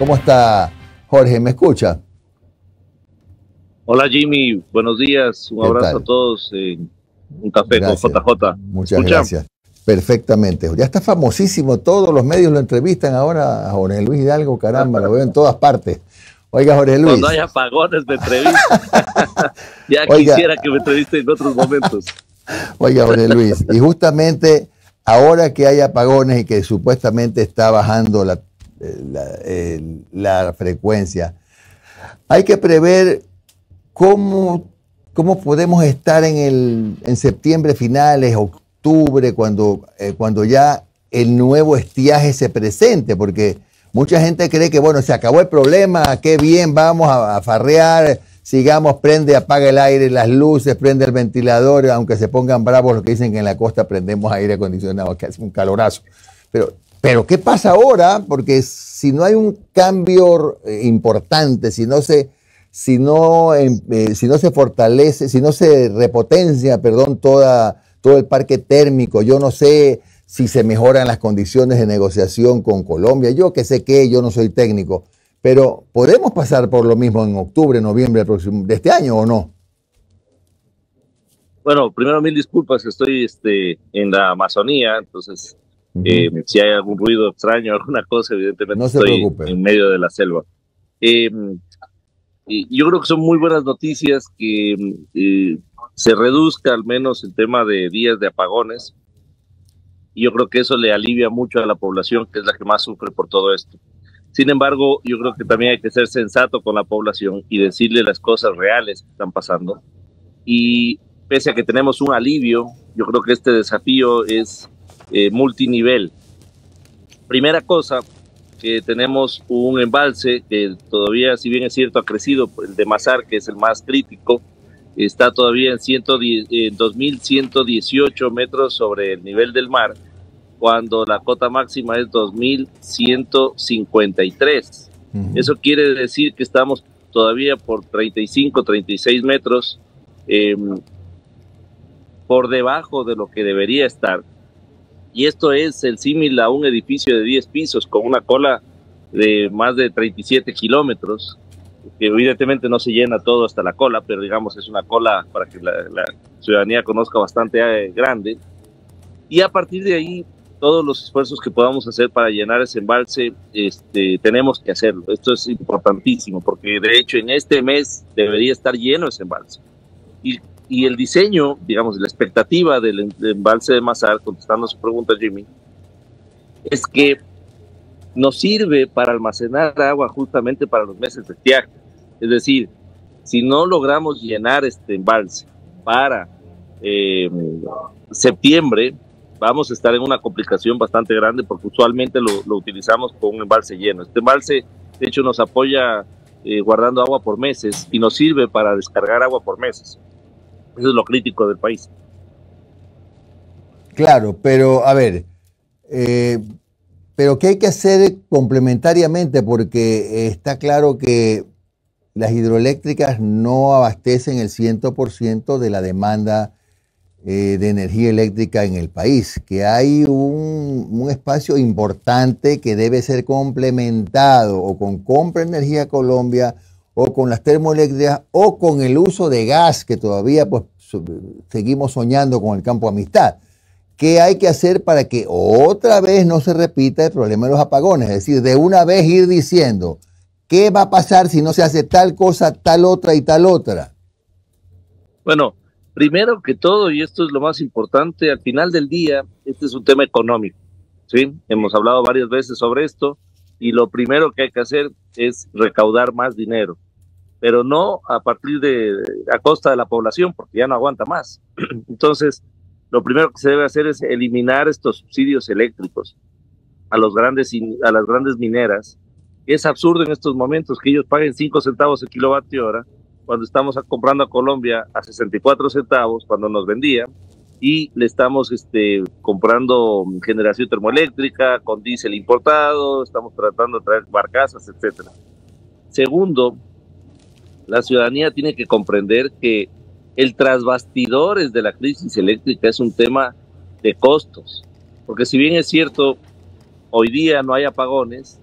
¿Cómo está, Jorge? ¿Me escucha? Hola Jimmy, buenos días, un ¿Qué abrazo a tal? todos, un café con Gracias. JJ. ¿Me Muchas escucha? gracias. Perfectamente. Ya está famosísimo, todos los medios lo entrevistan ahora a Jorge Luis Hidalgo, caramba, lo veo en todas partes. Oiga, Jorge Cuando Luis. hay apagones me entrevistan. Ya Oiga, quisiera que me entrevisten en otros momentos. oiga, Jorge Luis. Y justamente ahora que hay apagones y que supuestamente está bajando la frecuencia, hay que prever cómo podemos estar en septiembre finales, octubre, cuando ya el nuevo estiaje se presente, porque mucha gente cree que, bueno, se acabó el problema, qué bien, vamos a farrear, sigamos, prende, apaga el aire, las luces, prende el ventilador, aunque se pongan bravos los que dicen que en la costa prendemos aire acondicionado, que hace un calorazo. Pero ¿qué pasa ahora? Porque si no hay un cambio importante, si no se fortalece, si no se repotencia, perdón, todo el parque térmico, yo no sé si se mejoran las condiciones de negociación con Colombia, yo que sé qué, yo no soy técnico, pero ¿podemos pasar por lo mismo en octubre, noviembre de este año o no? Bueno, primero mil disculpas, estoy en la Amazonía, entonces si hay algún ruido extraño, alguna cosa, evidentemente No se estoy preocupe. en medio de la selva. Eh, y yo creo que son muy buenas noticias que se reduzca al menos el tema de días de apagones, y yo creo que eso le alivia mucho a la población, que es la que más sufre por todo esto. Sin embargo, yo creo que también hay que ser sensato con la población y decirle las cosas reales que están pasando. Y pese a que tenemos un alivio, yo creo que este desafío es multinivel. Primera cosa, que tenemos un embalse que todavía, si bien es cierto, ha crecido, el de Mazar, que es el más crítico, está todavía en 2.118 metros sobre el nivel del mar, cuando la cota máxima es 2.153. Eso quiere decir que estamos todavía por 35, 36 metros eh, por debajo de lo que debería estar. Y esto es el símil a un edificio de 10 pisos con una cola de más de 37 kilómetros, que evidentemente no se llena todo hasta la cola, pero digamos es una cola para que la ciudadanía conozca bastante grande. Y a partir de ahí, todos los esfuerzos que podamos hacer para llenar ese embalse, tenemos que hacerlo. Esto es importantísimo, porque de hecho en este mes debería estar lleno ese embalse. Y el diseño, digamos, la expectativa del embalse de Mazar, contestando a su pregunta, Jimmy, es que nos sirve para almacenar agua justamente para los meses de estiaje. Es decir, si no logramos llenar este embalse para septiembre, vamos a estar en una complicación bastante grande, porque usualmente lo utilizamos con un embalse lleno. Este embalse, de hecho, nos apoya guardando agua por meses y nos sirve para descargar agua por meses. Eso es lo crítico del país. Claro, pero a ver, pero ¿qué hay que hacer complementariamente? Porque está claro que las hidroeléctricas no abastecen el 100% de la demanda de energía eléctrica en el país, que hay un espacio importante que debe ser complementado o con Compra Energía Colombia o con las termoeléctricas o con el uso de gas, que todavía pues seguimos soñando con el campo Amistad. ¿Qué hay que hacer para que otra vez no se repita el problema de los apagones? Es decir, de una vez ir diciendo, ¿qué va a pasar si no se hace tal cosa, tal otra y tal otra? Bueno, primero que todo, y esto es lo más importante, al final del día, este es un tema económico, ¿sí? Hemos hablado varias veces sobre esto, y lo primero que hay que hacer es recaudar más dinero, pero no a costa de la población, porque ya no aguanta más. Entonces, lo primero que se debe hacer es eliminar estos subsidios eléctricos a las grandes mineras. Es absurdo en estos momentos que ellos paguen 5 centavos el kilovatio hora cuando estamos comprando a Colombia a 64 centavos cuando nos vendían, y le estamos comprando generación termoeléctrica con diésel importado, estamos tratando de traer barcazas, etcétera. Segundo, la ciudadanía tiene que comprender que el tras bastidores de la crisis eléctrica es un tema de costos, porque si bien es cierto, hoy día no hay apagones,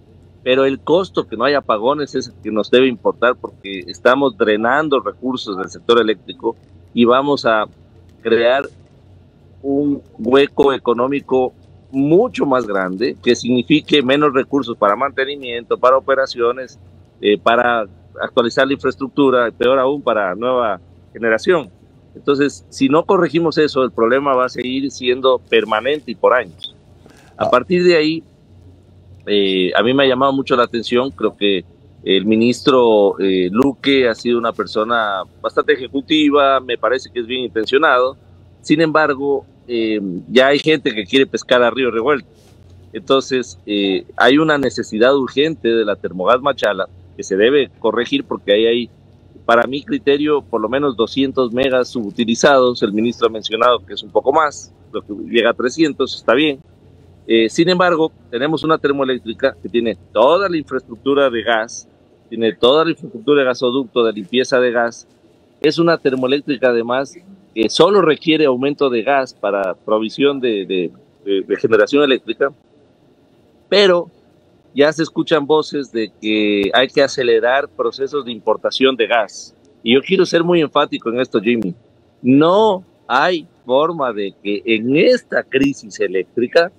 pero el costo que no haya apagones es el que nos debe importar, porque estamos drenando recursos del sector eléctrico y vamos a crear un hueco económico mucho más grande, que signifique menos recursos para mantenimiento, para operaciones, para actualizar la infraestructura, peor aún para nueva generación. Entonces, si no corregimos eso, el problema va a seguir siendo permanente y por años. A partir de ahí, a mí me ha llamado mucho la atención, creo que el ministro Luque ha sido una persona bastante ejecutiva, me parece que es bien intencionado. Sin embargo, ya hay gente que quiere pescar a río revuelto. Entonces, hay una necesidad urgente de la Termogas Machala que se debe corregir, porque ahí hay, para mi criterio, por lo menos 200 megas subutilizados. El ministro ha mencionado que es un poco más, lo que llega a 300, está bien. Sin embargo, tenemos una termoeléctrica que tiene toda la infraestructura de gas, tiene toda la infraestructura de gasoducto, de limpieza de gas. Es una termoeléctrica, además, que solo requiere aumento de gas para provisión de generación eléctrica, pero ya se escuchan voces de que hay que acelerar procesos de importación de gas. Y yo quiero ser muy enfático en esto, Jimmy. No hay forma de que en esta crisis eléctrica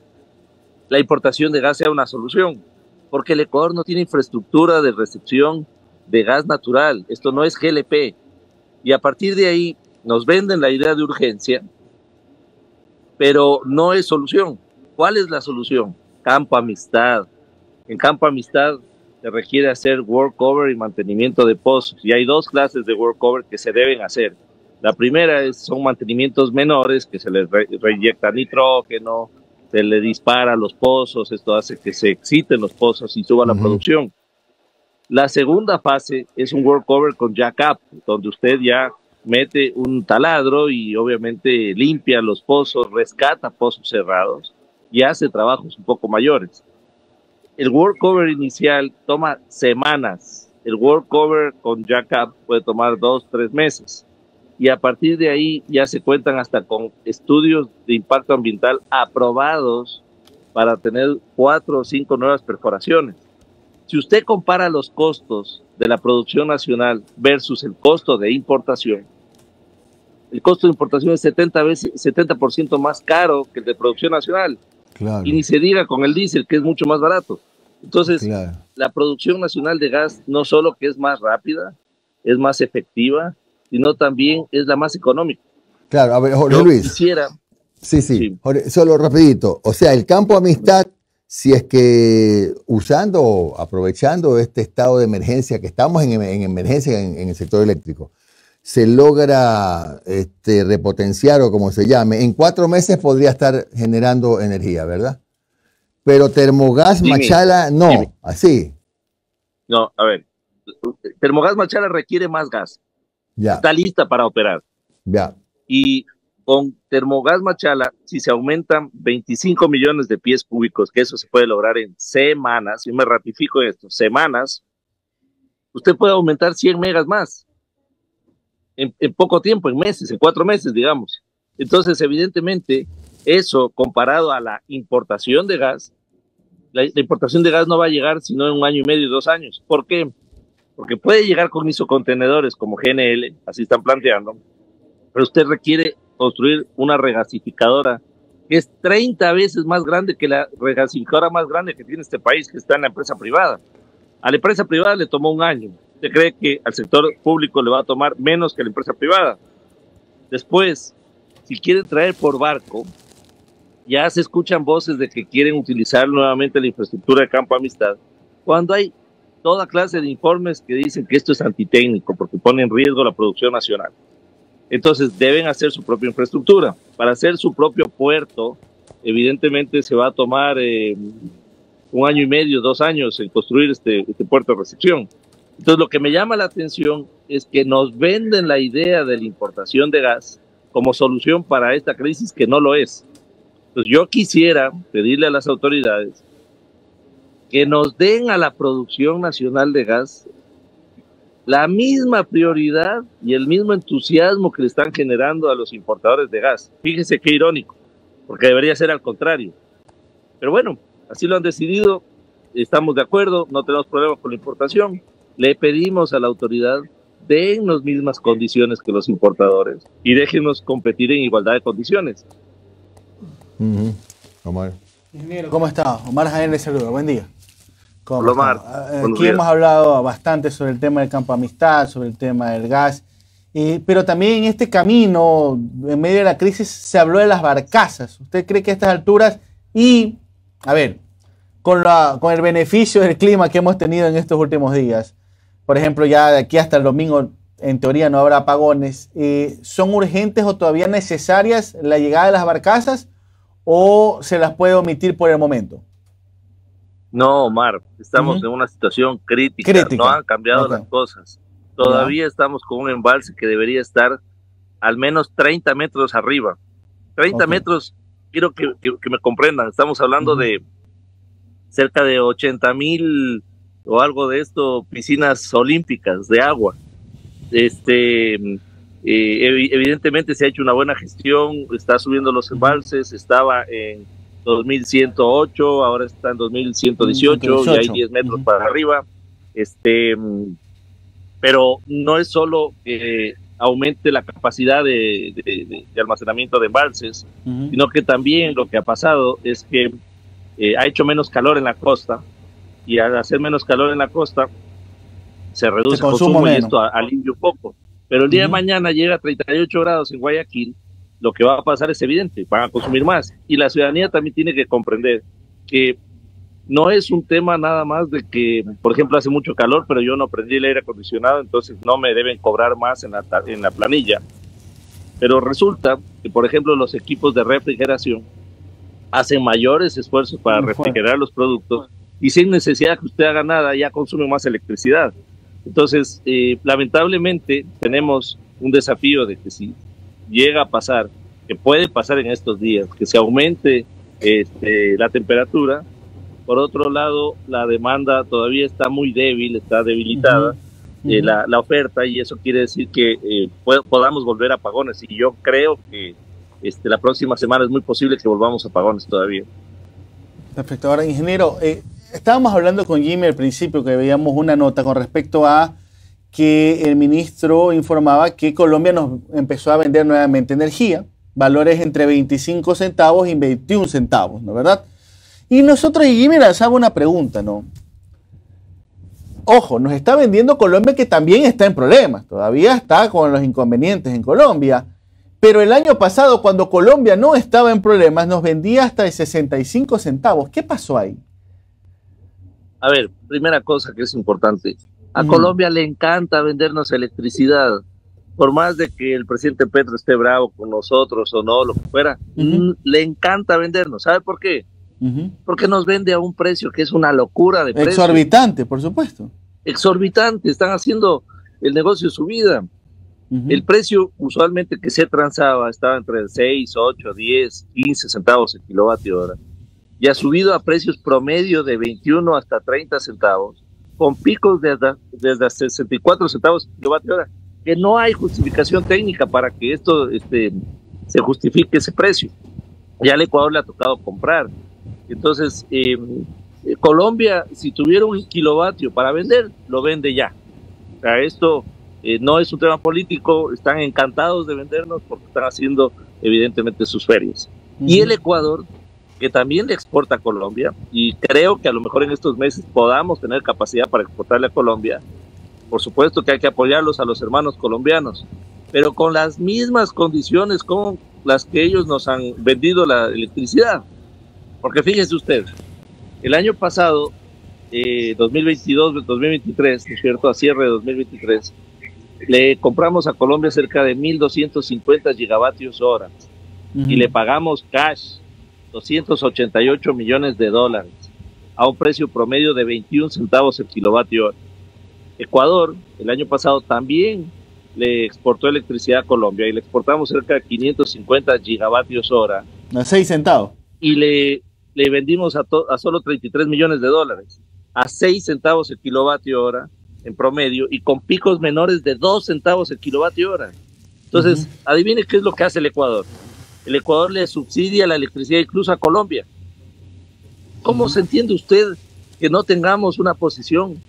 la importación de gas sea una solución, porque el Ecuador no tiene infraestructura de recepción de gas natural. Esto no es GLP. Y a partir de ahí nos venden la idea de urgencia, pero no es solución. ¿Cuál es la solución? Campo Amistad. En Campo Amistad se requiere hacer workover y mantenimiento de pozos, y hay dos clases de workover que se deben hacer. La primera son mantenimientos menores, que se les reinyecta nitrógeno, se le dispara a los pozos, esto hace que se exciten los pozos y suba la producción. La segunda fase es un workover con jack-up, donde usted ya mete un taladro y obviamente limpia los pozos, rescata pozos cerrados y hace trabajos un poco mayores. El workover inicial toma semanas, el workover con jack-up puede tomar 2, 3 meses. Y a partir de ahí ya se cuentan hasta con estudios de impacto ambiental aprobados para tener 4 o 5 nuevas perforaciones. Si usted compara los costos de la producción nacional versus el costo de importación, el costo de importación es 70% más caro que el de producción nacional. Claro. Y ni se diga con el diésel, que es mucho más barato. Entonces, claro, la producción nacional de gas no solo que es más rápida, es más efectiva, sino también es la más económica. Claro, a ver, Jorge Luis. Quisiera... Sí. Jorge, solo rapidito. O sea, el Campo Amistad, si es que aprovechando este estado de emergencia, que estamos en emergencia en el sector eléctrico, se logra repotenciar o como se llame, en 4 meses podría estar generando energía, ¿verdad? Pero Termogas Machala no, así. No, a ver, Termogas Machala requiere más gas. Ya. Está lista para operar. Ya. Y con Termogas Machala, si se aumentan 25 millones de pies cúbicos, que eso se puede lograr en semanas, y me ratifico esto, semanas, usted puede aumentar 100 megas más. En poco tiempo, en meses, en 4 meses, digamos. Entonces, evidentemente, eso comparado a la importación de gas, la importación de gas no va a llegar sino en 1 año y medio, 2 años. ¿Por qué? Porque puede llegar con isocontenedores como GNL, así están planteando, pero usted requiere construir una regasificadora que es 30 veces más grande que la regasificadora más grande que tiene este país, que está en la empresa privada. A la empresa privada le tomó 1 año. ¿Usted cree que al sector público le va a tomar menos que a la empresa privada? Después, si quiere traer por barco, ya se escuchan voces de que quieren utilizar nuevamente la infraestructura de Campo Amistad, cuando hay toda clase de informes que dicen que esto es antitécnico porque pone en riesgo la producción nacional. Entonces deben hacer su propia infraestructura. Para hacer su propio puerto, evidentemente se va a tomar 1 año y medio, 2 años en construir este puerto de recepción. Entonces lo que me llama la atención es que nos venden la idea de la importación de gas como solución para esta crisis, que no lo es. Entonces yo quisiera pedirle a las autoridades que nos den a la producción nacional de gas la misma prioridad y el mismo entusiasmo que le están generando a los importadores de gas. Fíjense qué irónico, porque debería ser al contrario. Pero bueno, así lo han decidido. estamos de acuerdo, no tenemos problemas con la importación. Le pedimos a la autoridad, den las mismas condiciones que los importadores y déjenos competir en igualdad de condiciones. Omar. Ingeniero, ¿cómo está? Omar Jaén le saluda, buen día. Hola, Omar. Aquí hemos hablado bastante sobre el tema del Campo Amistad, sobre el tema del gas, pero también en este camino, en medio de la crisis, se habló de las barcazas. ¿Usted cree que a estas alturas y, a ver, con el beneficio del clima que hemos tenido en estos últimos días, por ejemplo, ya de aquí hasta el domingo, en teoría no habrá apagones, ¿son urgentes o todavía necesarias la llegada de las barcazas o se las puede omitir por el momento? No, Omar, estamos en una situación crítica. No han cambiado las cosas. Todavía estamos con un embalse que debería estar al menos 30 metros arriba. 30 metros, quiero que me comprendan, estamos hablando de cerca de 80,000 o algo de esto, piscinas olímpicas de agua. Evidentemente se ha hecho una buena gestión, está subiendo los embalses, estaba en 2108, ahora está en 2118 y hay 10 metros para arriba. Pero no es solo que aumente la capacidad de almacenamiento de embalses, sino que también lo que ha pasado es que ha hecho menos calor en la costa, y al hacer menos calor en la costa se reduce el consumo y esto alivia un poco. Pero el día de mañana llega a 38 grados en Guayaquil, lo que va a pasar es evidente, van a consumir más. Y la ciudadanía también tiene que comprender que no es un tema nada más de que, por ejemplo, hace mucho calor, pero yo no prendí el aire acondicionado, entonces no me deben cobrar más en la planilla. Pero resulta que, por ejemplo, los equipos de refrigeración hacen mayores esfuerzos para refrigerar los productos y sin necesidad que usted haga nada, ya consume más electricidad. Entonces, lamentablemente, tenemos un desafío de que si llega a pasar, que puede pasar en estos días, que se aumente la temperatura. Por otro lado, la demanda todavía está muy débil, está debilitada, la oferta, y eso quiere decir que podamos volver a apagones. Y yo creo que la próxima semana es muy posible que volvamos a apagones todavía. Perfecto. Ahora, ingeniero, estábamos hablando con Jimmy al principio, que veíamos una nota con respecto a que el ministro informaba que Colombia nos empezó a vender nuevamente energía, valores entre 25 centavos y 21 centavos, ¿no es verdad? Y nosotros, y Jimmy lanzaba una pregunta, ¿no? Ojo, nos está vendiendo Colombia, que también está en problemas, todavía está con los inconvenientes en Colombia, pero el año pasado, cuando Colombia no estaba en problemas, nos vendía hasta de 65 centavos. ¿Qué pasó ahí? A ver, primera cosa que es importante, a Colombia le encanta vendernos electricidad. Por más de que el presidente Petro esté bravo con nosotros o no, lo que fuera, le encanta vendernos. ¿Sabe por qué? Porque nos vende a un precio que es una locura de precio. Exorbitante, por supuesto. Exorbitante, están haciendo el negocio de su vida. El precio usualmente que se transaba estaba entre 6, 8, 10, 15 centavos el kilovatio hora. Y ha subido a precios promedio de 21 hasta 30 centavos, con picos desde 64 centavos el kilovatio hora, que no hay justificación técnica para que esto se justifique ese precio. Ya al Ecuador le ha tocado comprar. Entonces, Colombia, si tuviera un kilovatio para vender, lo vende ya. O sea, esto no es un tema político, están encantados de vendernos porque están haciendo evidentemente sus ferias. Y el Ecuador, que también le exporta a Colombia, y creo que a lo mejor en estos meses podamos tener capacidad para exportarle a Colombia. Por supuesto que hay que apoyarlos a los hermanos colombianos, pero con las mismas condiciones con las que ellos nos han vendido la electricidad. Porque fíjese usted, el año pasado, 2022-2023, ¿no es cierto?, a cierre de 2023, le compramos a Colombia cerca de 1.250 gigavatios hora y le pagamos cash 288 millones de dólares a un precio promedio de 21 centavos el kilovatio hora. Ecuador, el año pasado, también le exportó electricidad a Colombia y le exportamos cerca de 550 gigavatios hora. A 6 centavos. Y le vendimos a solo 33 millones de dólares, a 6 centavos el kilovatio hora en promedio y con picos menores de 2 centavos el kilovatio hora. Entonces, adivine qué es lo que hace el Ecuador. El Ecuador le subsidia la electricidad incluso a Colombia. ¿Cómo se entiende usted que no tengamos una posición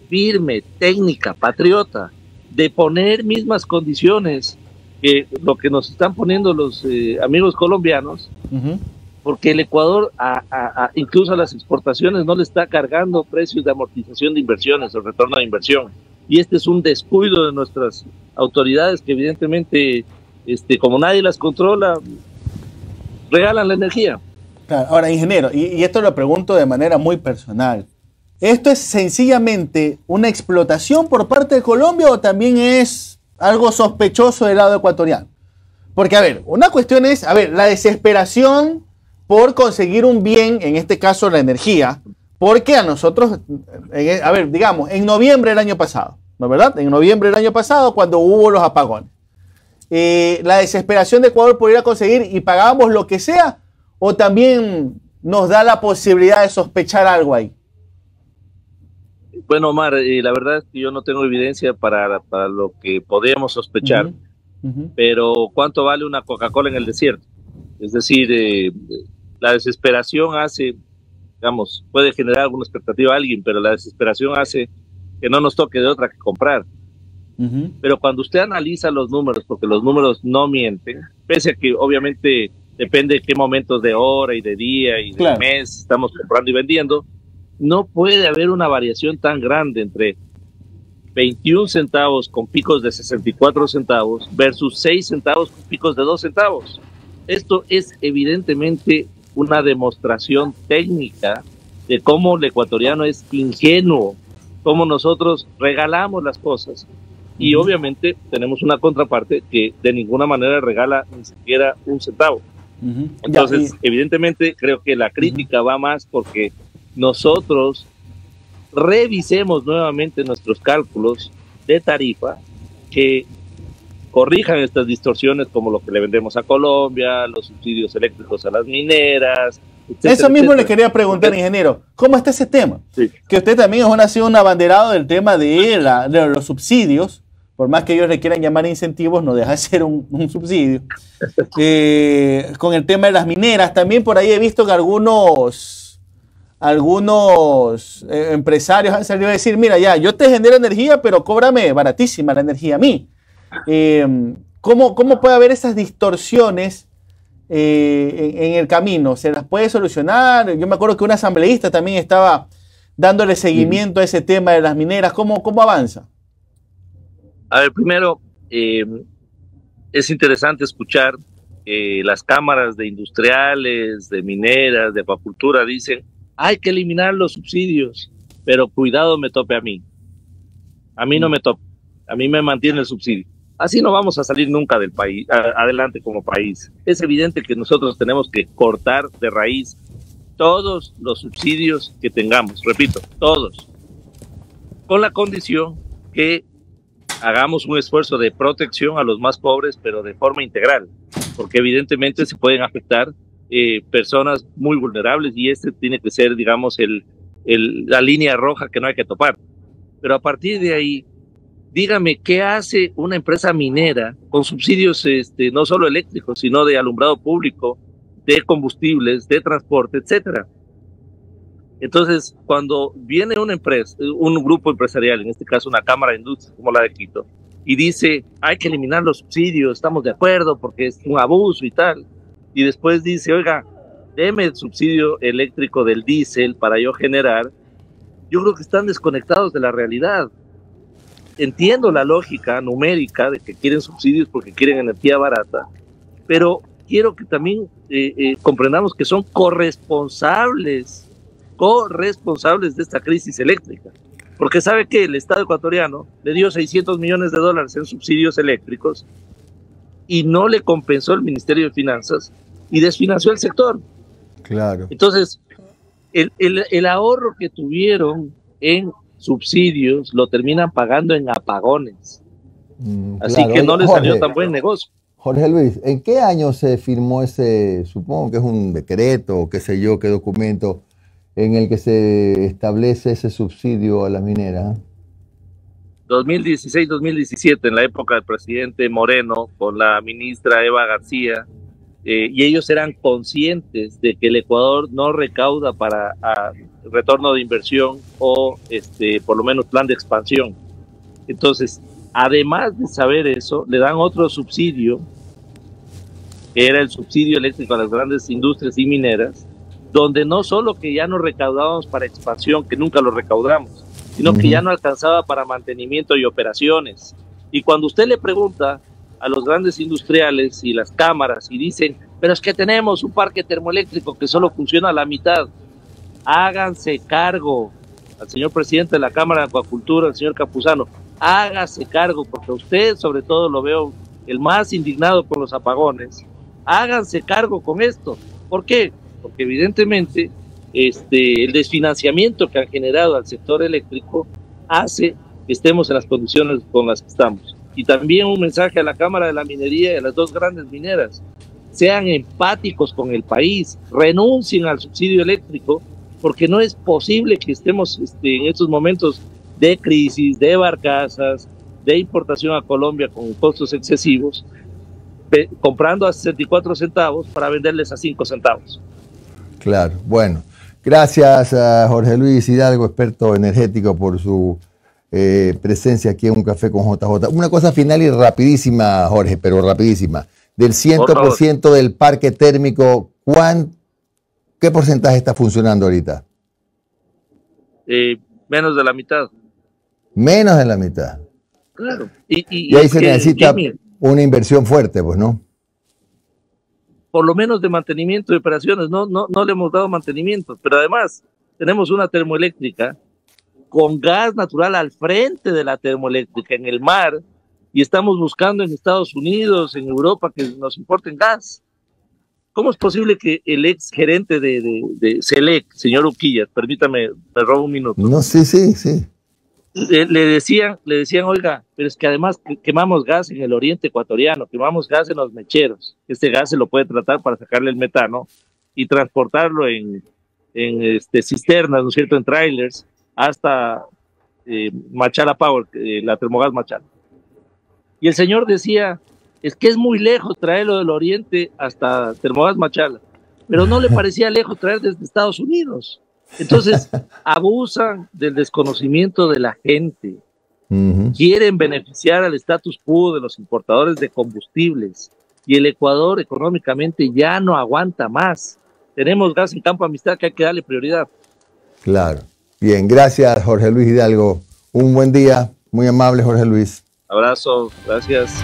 firme, técnica, patriota, de poner mismas condiciones que lo que nos están poniendo los amigos colombianos, porque el Ecuador incluso a las exportaciones no le está cargando precios de amortización de inversiones o retorno de inversión. Y este es un descuido de nuestras autoridades que evidentemente, como nadie las controla, regalan la energía. Claro. Ahora, ingeniero, y esto lo pregunto de manera muy personal, ¿esto es sencillamente una explotación por parte de Colombia o también es algo sospechoso del lado ecuatoriano? Porque, a ver, una cuestión es, la desesperación por conseguir un bien, en este caso la energía, porque a nosotros, digamos, en noviembre del año pasado, ¿no es verdad? En noviembre del año pasado, cuando hubo los apagones, la desesperación de Ecuador por ir a conseguir y pagábamos lo que sea, o también nos da la posibilidad de sospechar algo ahí. Bueno, Omar, la verdad es que yo no tengo evidencia para lo que podríamos sospechar, pero ¿cuánto vale una Coca-Cola en el desierto? Es decir, la desesperación hace, digamos, puede generar alguna expectativa a alguien, pero la desesperación hace que no nos toque de otra que comprar. Pero cuando usted analiza los números, porque los números no mienten, pese a que obviamente depende de qué momentos de hora y de día y de mes estamos comprando y vendiendo, no puede haber una variación tan grande entre 21 centavos con picos de 64 centavos versus 6 centavos con picos de 2 centavos. Esto es evidentemente una demostración técnica de cómo el ecuatoriano es ingenuo, cómo nosotros regalamos las cosas. Y obviamente tenemos una contraparte que de ninguna manera regala ni siquiera un centavo. Entonces, evidentemente, creo que la crítica va más porque nosotros revisemos nuevamente nuestros cálculos de tarifa que corrijan estas distorsiones como lo que le vendemos a Colombia, los subsidios eléctricos a las mineras. Etcétera, eso mismo le quería preguntar, ingeniero, ¿cómo está ese tema? Sí. Que usted también ha sido un abanderado del tema de los subsidios, por más que ellos le quieran llamar incentivos, no deja de ser un subsidio. Con el tema de las mineras, también por ahí he visto que algunos empresarios han salido a decir, mira, ya, yo te genero energía, pero cóbrame baratísima la energía a mí. ¿Cómo puede haber esas distorsiones en el camino? ¿Se las puede solucionar? Yo me acuerdo que un asambleísta también estaba dándole seguimiento a ese tema de las mineras. ¿Cómo avanza? A ver, primero, es interesante escuchar las cámaras de industriales, de mineras, de acuacultura dicen, hay que eliminar los subsidios, pero cuidado me tope a mí. A mí no me tope, a mí me mantiene el subsidio. Así no vamos a salir nunca del país, adelante como país. Es evidente que nosotros tenemos que cortar de raíz todos los subsidios que tengamos, repito, todos, con la condición que hagamos un esfuerzo de protección a los más pobres, pero de forma integral, porque evidentemente se pueden afectar personas muy vulnerables y este tiene que ser, digamos, la línea roja que no hay que topar. Pero a partir de ahí, dígame, ¿qué hace una empresa minera con subsidios no solo eléctricos, sino de alumbrado público, de combustibles, de transporte, etcétera? Entonces, cuando viene una empresa, un grupo empresarial, en este caso una cámara de industria como la de Quito, y dice, hay que eliminar los subsidios, estamos de acuerdo porque es un abuso y tal, y después dice, oiga, deme el subsidio eléctrico del diésel para yo generar, yo creo que están desconectados de la realidad. Entiendo la lógica numérica de que quieren subsidios porque quieren energía barata, pero quiero que también comprendamos que son corresponsables de esta crisis eléctrica, porque sabe que el Estado ecuatoriano le dio $600 millones en subsidios eléctricos y no le compensó el Ministerio de Finanzas y desfinanció el sector. Claro. Entonces, el ahorro que tuvieron en subsidios lo terminan pagando en apagones. Así claro. que no les Jorge, salió tan buen negocio. Jorge Luis, ¿en qué año se firmó ese, supongo que es un decreto o qué sé yo, qué documento en el que se establece ese subsidio a las mineras? 2016-2017, en la época del presidente Moreno, con la ministra Eva García, y ellos eran conscientes de que el Ecuador no recauda para retorno de inversión o por lo menos plan de expansión. Entonces, además de saber eso, le dan otro subsidio, que era el subsidio eléctrico a las grandes industrias y mineras, donde no solo que ya no recaudábamos para expansión, que nunca lo recaudamos, sino que ya no alcanzaba para mantenimiento y operaciones. Y cuando usted le pregunta a los grandes industriales y las cámaras y dicen, pero es que tenemos un parque termoeléctrico que solo funciona a la mitad, háganse cargo, al señor presidente de la Cámara de Acuacultura, al señor Campuzano, hágase cargo, porque usted sobre todo lo veo el más indignado con los apagones, háganse cargo con esto. ¿Por qué? Porque evidentemente el desfinanciamiento que han generado al sector eléctrico hace que estemos en las condiciones con las que estamos. Y también un mensaje a la Cámara de la Minería y a las dos grandes mineras: sean empáticos con el país, renuncien al subsidio eléctrico, porque no es posible que estemos en estos momentos de crisis, de barcazas, de importación a Colombia con costos excesivos, comprando a 64 centavos para venderles a 5 centavos. Claro, bueno. Gracias a Jorge Luis Hidalgo, experto energético, por su presencia aquí en Un Café con JJ. Una cosa final y rapidísima, Jorge, pero rapidísima. Del 100% del parque térmico, ¿qué porcentaje está funcionando ahorita? Menos de la mitad. Menos de la mitad. Claro. Y ahí se necesita una inversión fuerte, pues, ¿no? Por lo menos de mantenimiento de operaciones, no le hemos dado mantenimiento, pero además tenemos una termoeléctrica con gas natural al frente de la termoeléctrica en el mar, y estamos buscando en Estados Unidos, en Europa, que nos importen gas. ¿Cómo es posible que el ex gerente de Selec, señor Uquillas, permítame, me robo un minuto? No, sí. Le decían, oiga, pero es que además quemamos gas en el oriente ecuatoriano, quemamos gas en los mecheros. Este gas se lo puede tratar para sacarle el metano y transportarlo en cisternas, ¿no es cierto?, en trailers, hasta Machala Power, la Termogas Machala. Y el señor decía, es que es muy lejos traerlo del oriente hasta Termogas Machala, pero no le parecía lejos traer desde Estados Unidos. Entonces, abusan del desconocimiento de la gente. Quieren beneficiar al status quo de los importadores de combustibles, y el Ecuador económicamente ya no aguanta más. Tenemos gas en Campo Amistad que hay que darle prioridad. Claro. Bien, gracias, Jorge Luis Hidalgo. Un buen día. Muy amable, Jorge Luis. Abrazo, gracias.